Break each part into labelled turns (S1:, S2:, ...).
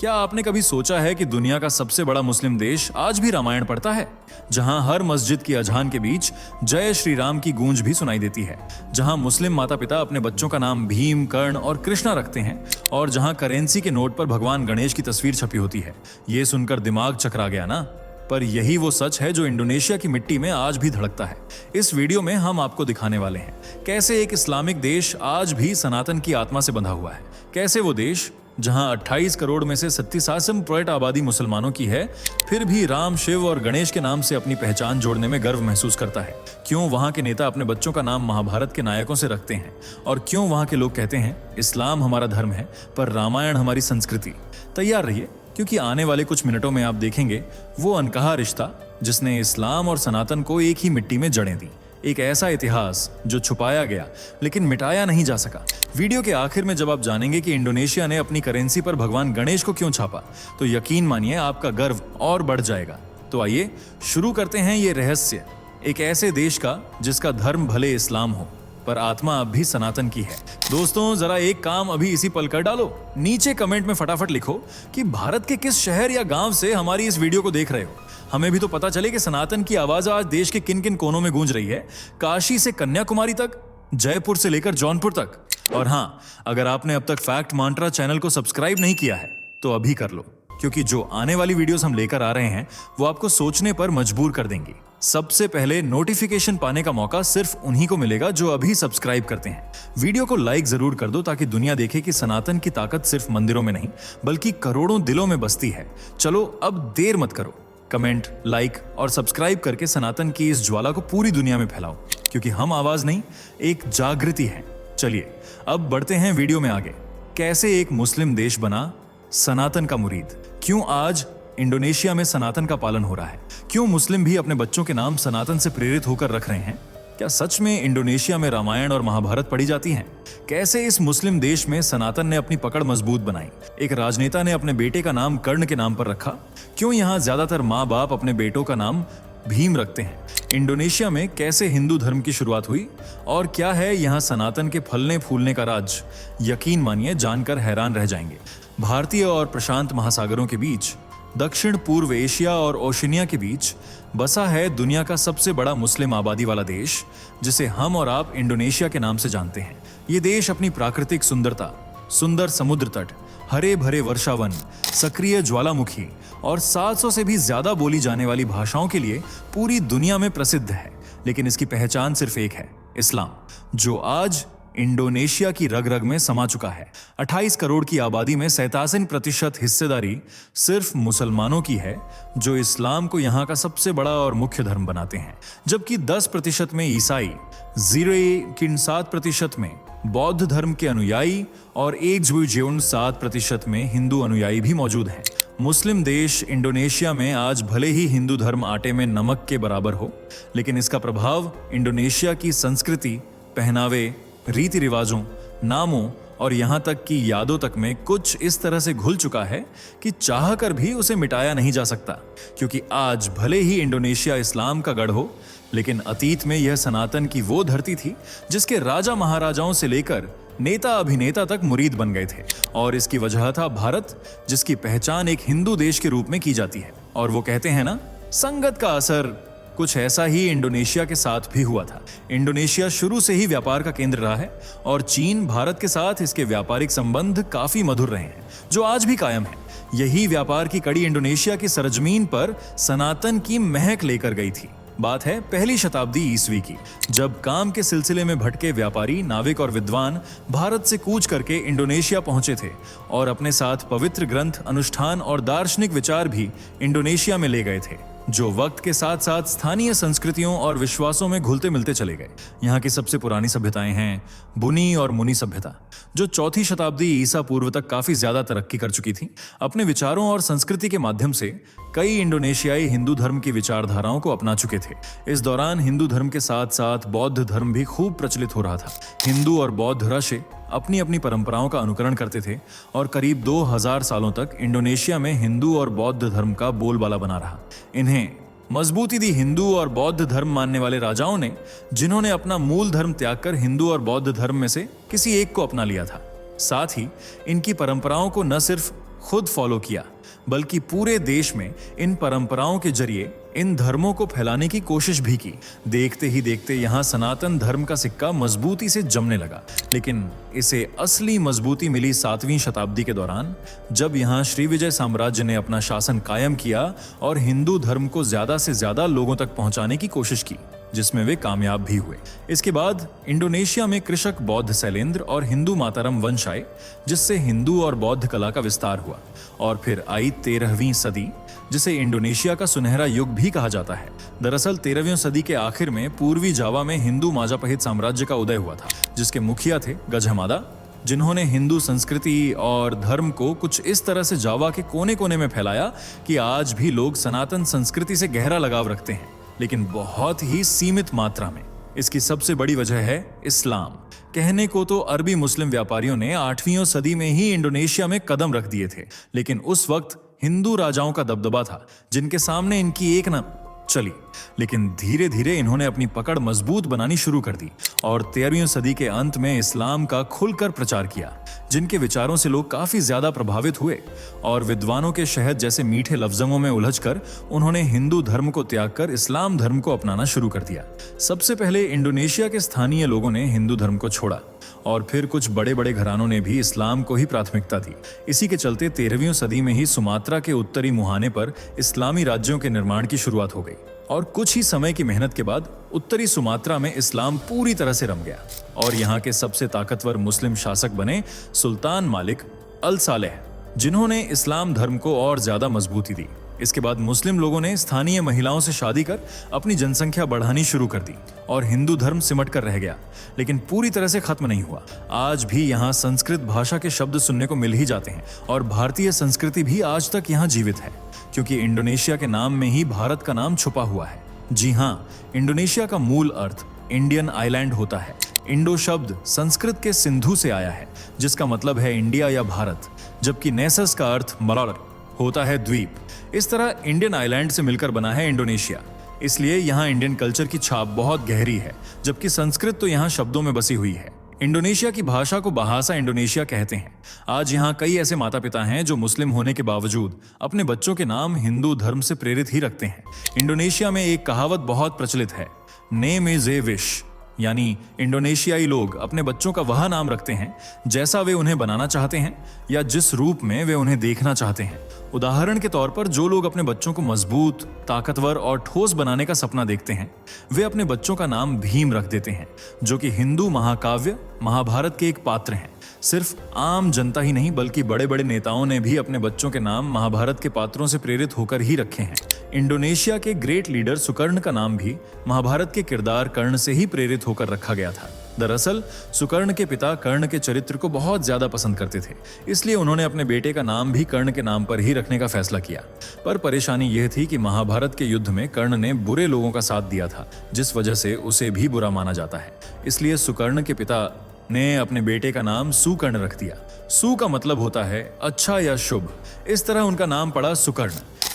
S1: क्या आपने कभी सोचा है कि दुनिया का सबसे बड़ा मुस्लिम देश आज भी रामायण पढ़ता है, जहां हर मस्जिद की अजान के बीच जय श्री राम की गूंज भी सुनाई देती है, जहां मुस्लिम माता पिता अपने बच्चों का नाम भीम, कर्ण और कृष्णा रखते हैं, और जहां करेंसी के नोट पर भगवान गणेश की तस्वीर छपी होती है। ये सुनकर दिमाग चकरा गया ना? पर यही वो सच है जो इंडोनेशिया की मिट्टी में आज भी धड़कता है। इस वीडियो में हम आपको दिखाने वाले हैं कैसे एक इस्लामिक देश आज भी सनातन की आत्मा से बंधा हुआ है, कैसे वो देश जहां 28 करोड़ में से 37% आबादी मुसलमानों की है, फिर भी राम, शिव और गणेश के नाम से अपनी पहचान जोड़ने में गर्व महसूस करता है। क्यों वहां के नेता अपने बच्चों का नाम महाभारत के नायकों से रखते हैं, और क्यों वहां के लोग कहते हैं इस्लाम हमारा धर्म है पर रामायण हमारी संस्कृति। तैयार रहिए, क्योंकि आने वाले कुछ मिनटों में आप देखेंगे वो अनकहा रिश्ता जिसने इस्लाम और सनातन को एक ही मिट्टी में जड़ें दी। एक ऐसा इतिहास जो छुपाया गया लेकिन मिटाया नहीं जा सका। वीडियो के आखिर में जब आप जानेंगे कि इंडोनेशिया ने अपनी करेंसी पर भगवान गणेश को क्यों छापा, तो यकीन मानिए आपका गर्व और बढ़ जाएगा। तो आइए शुरू करते हैं ये रहस्य एक ऐसे देश का जिसका धर्म भले इस्लाम हो पर आत्मा अब भी सनातन की है। दोस्तों, जरा एक काम अभी इसी पल कर डालो। नीचे कमेंट में फटाफट लिखो कि भारत के किस शहर या गांव से हमारी इस वीडियो को देख रहे हो। हमें भी तो पता चले कि सनातन की आवाज आज देश के किन किन कोनों में गूंज रही है, काशी से कन्याकुमारी तक, जयपुर से लेकर जौनपुर तक। और हाँ, अगर आपने अब तक फैक्ट मंत्रा चैनल को सब्सक्राइब नहीं किया है तो अभी कर लो, क्योंकि जो आने वाली वीडियोस हम लेकर आ रहे हैं वो आपको सोचने पर मजबूर कर देंगी। सबसे पहले नोटिफिकेशन पाने का मौका सिर्फ उन्हीं को मिलेगा जो अभी सब्सक्राइब करते हैं। वीडियो को लाइक जरूर कर दो ताकि दुनिया देखे कि सनातन की ताकत सिर्फ मंदिरों में नहीं बल्कि करोड़ों दिलों में बसती है। चलो अब देर मत करो, कमेंट, लाइक और सब्सक्राइब करके सनातन की इस ज्वाला को पूरी दुनिया में फैलाओ, क्योंकि हम आवाज नहीं, एक जागृति है। चलिए अब बढ़ते हैं वीडियो में आगे। कैसे एक मुस्लिम देश बना सनातन का मुरीद? क्यों आज इंडोनेशिया में सनातन का पालन हो रहा है? क्यों मुस्लिम भी अपने बच्चों के नाम सनातन से प्रेरित होकर रख रहे हैं? क्या सच में इंडोनेशिया में रामायण और महाभारत पढ़ी जाती हैं? कैसे इस मुस्लिम देश में सनातन ने अपनी पकड़ मजबूत बनाई? एक राजनेता ने अपने बेटे का नाम कर्ण के नाम पर रखा। क्यों यहाँ ज्यादातर माँ बाप अपने बेटों का नाम भीम रखते हैं? इंडोनेशिया में कैसे हिंदू धर्म की शुरुआत हुई और क्या है यहाँ सनातन के फलने फूलने का राज? यकीन मानिए जानकर हैरान रह जाएंगे। भारतीय और प्रशांत महासागरों के बीच, दक्षिण पूर्व एशिया और ओशिनिया के बीच बसा है दुनिया का सबसे बड़ा मुस्लिम आबादी वाला देश, जिसे हम और आप इंडोनेशिया के नाम से जानते हैं। ये देश अपनी प्राकृतिक सुंदरता, सुंदर समुद्र तट, हरे भरे वर्षावन, सक्रिय ज्वालामुखी और 700 से भी ज्यादा बोली जाने वाली भाषाओं के लिए पूरी दुनिया में प्रसिद्ध है। लेकिन इसकी पहचान सिर्फ एक है, इस्लाम, जो आज इंडोनेशिया की रग रग में समा चुका है। 28 करोड़ की आबादी में 87% हिस्सेदारी सिर्फ मुसलमानों की है, जो इस्लाम को यहाँ का सबसे बड़ा और मुख्य धर्म बनाते हैं, जबकि 10% में ईसाई, 0.7% में बौद्ध धर्म के अनुयायी और 1.7% में हिंदू अनुयायी भी मौजूद हैं। मुस्लिम देश इंडोनेशिया में आज भले ही हिंदू धर्म आटे में नमक के बराबर हो, लेकिन इसका प्रभाव इंडोनेशिया की संस्कृति, पहनावे, रीति रिवाजों, नामों और यहाँ तक कि यादों तक में कुछ इस तरह से घुल चुका है कि चाहकर भी उसे मिटाया नहीं जा सकता। क्योंकि आज भले ही इंडोनेशिया इस्लाम का गढ़ हो, लेकिन अतीत में यह सनातन की वो धरती थी जिसके राजा महाराजाओं से लेकर नेता अभिनेता तक मुरीद बन गए थे। और इसकी वजह था भारत, जिसकी पहचान एक हिंदू देश के रूप में की जाती है। और वो कहते हैं ना, संगत का असर। कुछ ऐसा ही इंडोनेशिया के साथ भी हुआ था। इंडोनेशिया शुरू से ही व्यापार का केंद्र रहा है और चीन, भारत के साथ इसके व्यापारिक संबंध काफी मधुर रहे हैं, जो आज भी कायम है। यही व्यापार की कड़ी इंडोनेशिया की सरजमीन पर सनातन की महक लेकर गई थी। बात है पहली शताब्दी ईस्वी की, जब काम के सिलसिले में भटके व्यापारी, नाविक और विद्वान भारत से कूच करके इंडोनेशिया पहुंचे थे और अपने साथ पवित्र ग्रंथ, अनुष्ठान और दार्शनिक विचार भी इंडोनेशिया में ले गए थे, जो वक्त के साथ साथ स्थानीय संस्कृतियों और विश्वासों में घुलते मिलते चले गए। यहाँ की सबसे पुरानी सभ्यताएं हैं बुनी और मुनि सभ्यता, जो 4वीं शताब्दी ईसा पूर्व तक काफी ज्यादा तरक्की कर चुकी थी। अपने विचारों और संस्कृति के माध्यम से कई इंडोनेशियाई हिंदू धर्म की विचारधाराओं को अपना चुके थे। इस दौरान हिंदू धर्म के साथ साथ बौद्ध धर्म भी खूब प्रचलित हो रहा था। हिंदू और बौद्ध रशे अपनी अपनी परंपराओं का अनुकरण करते थे और करीब 2000 सालों तक इंडोनेशिया में हिंदू और बौद्ध धर्म का बोलबाला बना रहा। इन्हें मजबूती दी हिंदू और बौद्ध धर्म मानने वाले राजाओं ने, जिन्होंने अपना मूल धर्म त्याग कर हिंदू और बौद्ध धर्म में से किसी एक को अपना लिया था। साथ ही इनकी परंपराओं को न सिर्फ खुद फॉलो किया, बल्कि पूरे देश में इन परंपराओं के जरिए इन धर्मों को फैलाने की कोशिश भी की। देखते ही देखते यहाँ सनातन धर्म का सिक्का मजबूती से जमने लगा। लेकिन इसे असली मजबूती मिली 7वीं शताब्दी के दौरान, जब यहाँ श्रीविजय साम्राज्य ने अपना शासन कायम किया और हिंदू धर्म को ज्यादा से ज्यादा लोगों तक पहुंचाने की कोशिश की, जिसमें वे कामयाब भी हुए। इसके बाद इंडोनेशिया में कृषक बौद्ध शैलेंद्र और हिंदू मातारम वंश आए, जिससे हिंदू और बौद्ध कला का विस्तार हुआ। और फिर आई 13वीं सदी, जिसे इंडोनेशिया का सुनहरा युग भी कहा जाता है। दरअसल 13वीं सदी के आखिर में पूर्वी जावा में हिंदू माजापहित साम्राज्य का उदय हुआ था, जिसके मुखिया थे गजह मादा, जिन्होंने हिंदू संस्कृति और धर्म को कुछ इस तरह से जावा के कोने कोने में फैलाया कि आज भी लोग सनातन संस्कृति से गहरा लगाव रखते हैं, लेकिन बहुत ही सीमित मात्रा में। इसकी सबसे बड़ी वजह है इस्लाम। कहने को तो अरबी मुस्लिम व्यापारियों ने 8वीं सदी में ही इंडोनेशिया में कदम रख दिए थे, लेकिन उस वक्त हिंदू राजाओं का दबदबा था, जिनके सामने इनकी एक न चली। लेकिन धीरे धीरे इन्होंने अपनी पकड़ मजबूत बनानी शुरू कर दी और 13वीं सदी के अंत में इस्लाम का खुलकर प्रचार किया, जिनके विचारों से लोग काफी ज्यादा प्रभावित हुए और विद्वानों के शहद जैसे मीठे लफ्जों में उलझकर उन्होंने हिंदू धर्म को त्याग कर इस्लाम धर्म को अपनाना शुरू कर दिया। सबसे पहले इंडोनेशिया के स्थानीय लोगों ने हिंदू धर्म को छोड़ा और फिर कुछ बड़े बड़े घरानों ने भी इस्लाम को ही प्राथमिकता दी। इसी के चलते 13वीं सदी में ही सुमात्रा के उत्तरी मुहाने पर इस्लामी राज्यों के निर्माण की शुरुआत हो गई और कुछ ही समय की मेहनत के बाद उत्तरी सुमात्रा में इस्लाम पूरी तरह से रम गया और यहाँ के सबसे ताकतवर मुस्लिम शासक बने सुल्तान मालिक अल सालेह, जिन्होंने इस्लाम धर्म को और ज्यादा मजबूती दी। इसके बाद मुस्लिम लोगों ने स्थानीय महिलाओं से शादी कर अपनी जनसंख्या बढ़ानी शुरू कर दी और हिंदू धर्म सिमट कर रह गया, लेकिन पूरी तरह से खत्म नहीं हुआ। आज भी यहाँ संस्कृत भाषा के शब्द सुनने को मिल ही जाते हैं और भारतीय संस्कृति भी आज तक यहाँ जीवित है, क्योंकि इंडोनेशिया के नाम में ही भारत का नाम छुपा हुआ है। जी हाँ, इंडोनेशिया का मूल अर्थ इंडियन आइलैंड होता है। इंडो शब्द संस्कृत के सिंधु से आया है, जिसका मतलब है इंडिया या भारत, जबकि नेसस का अर्थ मलर होता है द्वीप। इस तरह इंडियन आइलैंड से मिलकर बना है इंडोनेशिया। इसलिए यहाँ इंडियन कल्चर की छाप बहुत गहरी है, जबकि संस्कृत तो यहाँ शब्दों में बसी हुई है। इंडोनेशिया की भाषा को बहासा इंडोनेशिया कहते हैं। आज यहाँ कई ऐसे माता पिता हैं जो मुस्लिम होने के बावजूद अपने बच्चों के नाम हिंदू धर्म से प्रेरित ही रखते हैं। इंडोनेशिया में एक कहावत बहुत प्रचलित है, नेम इज ए विश, यानी इंडोनेशियाई लोग अपने बच्चों का वह नाम रखते हैं जैसा वे उन्हें बनाना चाहते हैं या जिस रूप में वे उन्हें देखना चाहते हैं। उदाहरण के तौर पर जो लोग अपने बच्चों को मजबूत, ताकतवर और ठोस बनाने का सपना देखते हैं, वे अपने बच्चों का नाम भीम रख देते हैं, जो कि हिंदू महाकाव्य महाभारत के एक पात्र हैं। सिर्फ आम जनता ही नहीं, बल्कि बड़े बड़े नेताओं ने भी अपने बच्चों के नाम महाभारत के पात्रों से प्रेरित होकर ही रखे हैं। इंडोनेशिया के ग्रेट लीडर सुकर्ण का नाम भी महाभारत के किरदार कर्ण से ही प्रेरित होकर रखा गया था। दरअसल सुकर्ण के पिता कर्ण के चरित्र को बहुत ज्यादा पसंद करते थे, इसलिए उन्होंने अपने बेटे का नाम भी कर्ण के नाम पर ही रखने का फैसला किया। पर परेशानी यह थी कि महाभारत के युद्ध में कर्ण ने बुरे लोगों का साथ दिया था, जिस वजह से उसे भी बुरा माना जाता है। इसलिए सुकर्ण के पिता ने अपने बेटे का नाम सुकर्ण रख दिया। सु का मतलब होता है अच्छा या शुभ, इस तरह उनका नाम पड़ा सुकर्ण।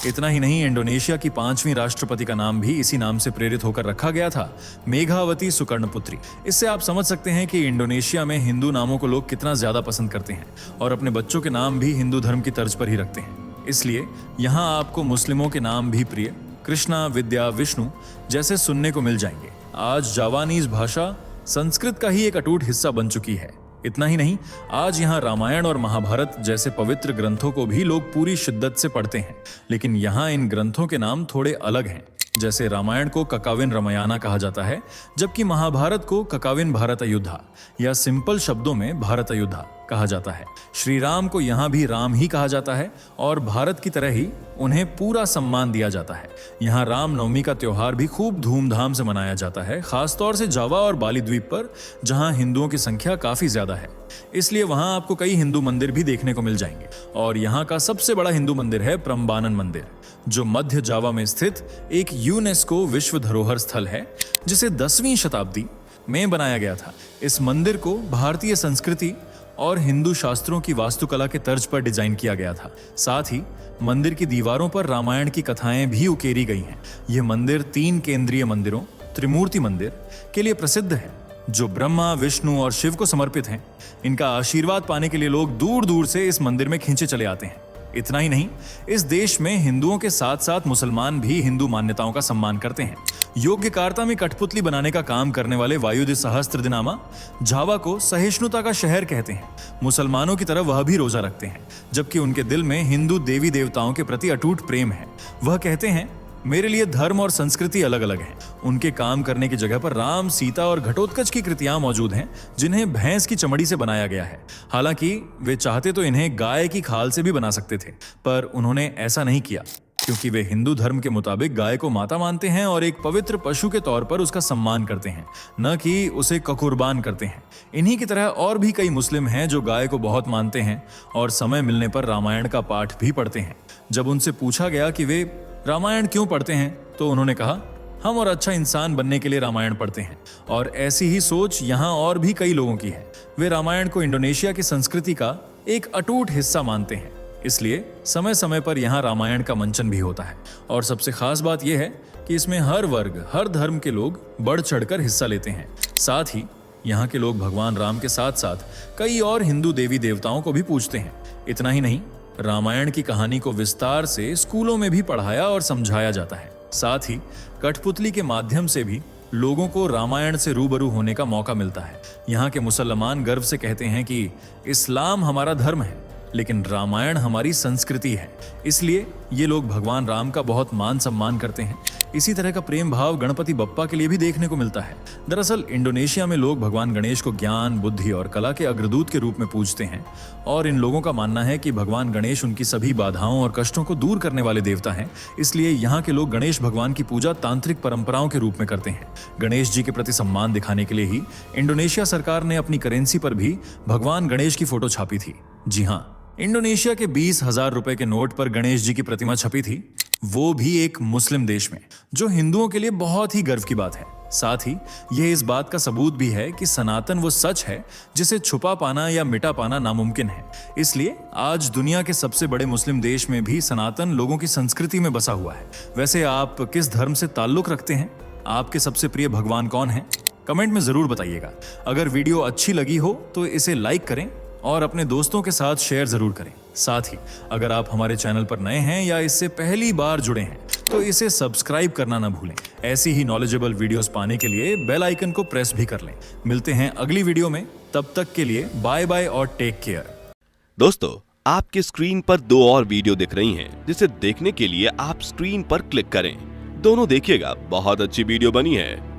S1: इतना ही नहीं, इंडोनेशिया की 5वीं राष्ट्रपति का नाम भी इसी नाम से प्रेरित होकर रखा गया था, मेघावती सुकर्णपुत्री। इससे आप समझ सकते हैं कि इंडोनेशिया में हिंदू नामों को लोग कितना ज्यादा पसंद करते हैं और अपने बच्चों के नाम भी हिंदू धर्म की तर्ज पर ही रखते हैं। इसलिए यहाँ आपको मुस्लिमों के नाम भी प्रिय, कृष्णा, विद्या, विष्णु जैसे सुनने को मिल जाएंगे। आज जावानीज भाषा संस्कृत का ही एक अटूट हिस्सा बन चुकी है। इतना ही नहीं, आज यहाँ रामायण और महाभारत जैसे पवित्र ग्रंथों को भी लोग पूरी शिद्दत से पढ़ते हैं, लेकिन यहाँ इन ग्रंथों के नाम थोड़े अलग हैं। जैसे रामायण को ककाविन रामायणा कहा जाता है, जबकि महाभारत को ककाविन भारत अयोध्या या सिंपल शब्दों में भारत अयोध्या कहा जाता है। श्री राम को यहाँ भी राम ही कहा जाता है और भारत की तरह ही उन्हें पूरा सम्मान दिया जाता है। यहाँ राम नवमी का त्योहार भी खूब धूमधाम से मनाया जाता है, खासतौर से जावा और बाली द्वीप पर, जहाँ हिंदुओं की संख्या काफी ज्यादा है। इसलिए वहाँ आपको कई हिंदू मंदिर भी देखने को मिल जाएंगे और यहाँ का सबसे बड़ा हिंदू मंदिर है प्रम्बानन मंदिर, जो मध्य जावा में स्थित एक यूनेस्को विश्व धरोहर स्थल है, जिसे 10वीं शताब्दी में बनाया गया था। इस मंदिर को भारतीय संस्कृति और हिंदू शास्त्रों की वास्तुकला के तर्ज पर डिजाइन किया गया था। साथ ही मंदिर की दीवारों पर रामायण की कथाएं भी उकेरी गई हैं। यह मंदिर 3 केंद्रीय मंदिरों, त्रिमूर्ति मंदिर के लिए प्रसिद्ध है, जो ब्रह्मा, विष्णु और शिव को समर्पित हैं। इनका आशीर्वाद पाने के लिए लोग दूर दूर से इस मंदिर में खींचे चले आते हैं। इतना ही नहीं, इस देश में हिंदुओं के साथ साथ मुसलमान भी हिंदू मान्यताओं का सम्मान करते हैं। योग्यकार्ता में कठपुतली बनाने का काम करने वाले वायुद्य सहस्त्रदिनामा झावा को सहिष्णुता का शहर कहते हैं। मुसलमानों की तरह वह भी रोजा रखते हैं, जबकि उनके दिल में हिंदू देवी देवताओं के प्रति अटूट प्रेम है। वह कहते हैं, मेरे लिए धर्म और संस्कृति अलग अलग हैं। उनके काम करने की जगह पर राम, सीता और घटोत्कच की कृतियां मौजूद हैं, जिन्हें भैंस की चमड़ी से बनाया गया है। हालांकि वे चाहते तो इन्हें गाय की खाल से भी बना सकते थे, पर उन्होंने ऐसा नहीं किया, क्योंकि वे हिंदू धर्म के मुताबिक गाय को माता मानते हैं और एक पवित्र पशु के तौर पर उसका सम्मान करते हैं, न कि उसे कुर्बान करते हैं। इन्हीं की तरह और भी कई मुस्लिम हैं जो गाय को बहुत मानते हैं और समय मिलने पर रामायण का पाठ भी पढ़ते हैं। जब उनसे पूछा गया कि वे रामायण क्यों पढ़ते हैं, तो उन्होंने कहा, हम और अच्छा इंसान बनने के लिए रामायण पढ़ते हैं। और ऐसी ही सोच यहाँ और भी कई लोगों की है। वे रामायण को इंडोनेशिया की संस्कृति का एक अटूट हिस्सा मानते हैं, इसलिए समय समय पर यहाँ रामायण का मंचन भी होता है। और सबसे खास बात यह है कि इसमें हर वर्ग, हर धर्म के लोग बढ़ चढ़कर हिस्सा लेते हैं। साथ ही यहाँ के लोग भगवान राम के साथ साथ कई और हिंदू देवी देवताओं को भी पूजते हैं। इतना ही नहीं, रामायण की कहानी को विस्तार से स्कूलों में भी पढ़ाया और समझाया जाता है। साथ ही कठपुतली के माध्यम से भी लोगों को रामायण से रूबरू होने का मौका मिलता है। यहाँ के मुसलमान गर्व से कहते हैं कि इस्लाम हमारा धर्म है, लेकिन रामायण हमारी संस्कृति है। इसलिए ये लोग भगवान राम का बहुत मान सम्मान करते हैं। इसी तरह का प्रेम भाव गणपति बप्पा के लिए भी देखने को मिलता है। दरअसल इंडोनेशिया में लोग भगवान गणेश को ज्ञान, बुद्धि और कला के अग्रदूत के रूप में पूजते हैं और इन लोगों का मानना है कि भगवान गणेश उनकी सभी बाधाओं और कष्टों को दूर करने वाले देवता हैं। इसलिए यहाँ के लोग गणेश भगवान की पूजा तांत्रिक परंपराओं के रूप में करते हैं। गणेश जी के प्रति सम्मान दिखाने के लिए ही इंडोनेशिया सरकार ने अपनी करेंसी पर भी भगवान गणेश की फोटो छापी थी। जी हाँ, इंडोनेशिया के 20,000 रुपए के नोट पर गणेश जी की प्रतिमा छपी थी, वो भी एक मुस्लिम देश में, जो हिंदुओं के लिए बहुत ही गर्व की बात है। साथ ही यह इस बात का सबूत भी है कि सनातन वो सच है जिसे छुपा पाना या मिटा पाना नामुमकिन है। इसलिए आज दुनिया के सबसे बड़े मुस्लिम देश में भी सनातन लोगों की संस्कृति में बसा हुआ है। वैसे आप किस धर्म से ताल्लुक रखते हैं? आपके सबसे प्रिय भगवान कौन है? कमेंट में जरूर बताइएगा। अगर वीडियो अच्छी लगी हो तो इसे लाइक करें और अपने दोस्तों के साथ शेयर जरूर करें। साथ ही अगर आप हमारे चैनल पर नए हैं या इससे पहली बार जुड़े हैं तो इसे सब्सक्राइब करना ना भूलें। ऐसी ही नॉलेजेबल वीडियोस पाने के लिए बेल आइकन को प्रेस भी कर लें। मिलते हैं अगली वीडियो में, तब तक के लिए बाय बाय और टेक केयर।
S2: दोस्तों, आपकी स्क्रीन पर 2 और वीडियो दिख रही हैं, जिसे देखने के लिए आप स्क्रीन पर क्लिक करें। दोनों देखिएगा, बहुत अच्छी वीडियो बनी है।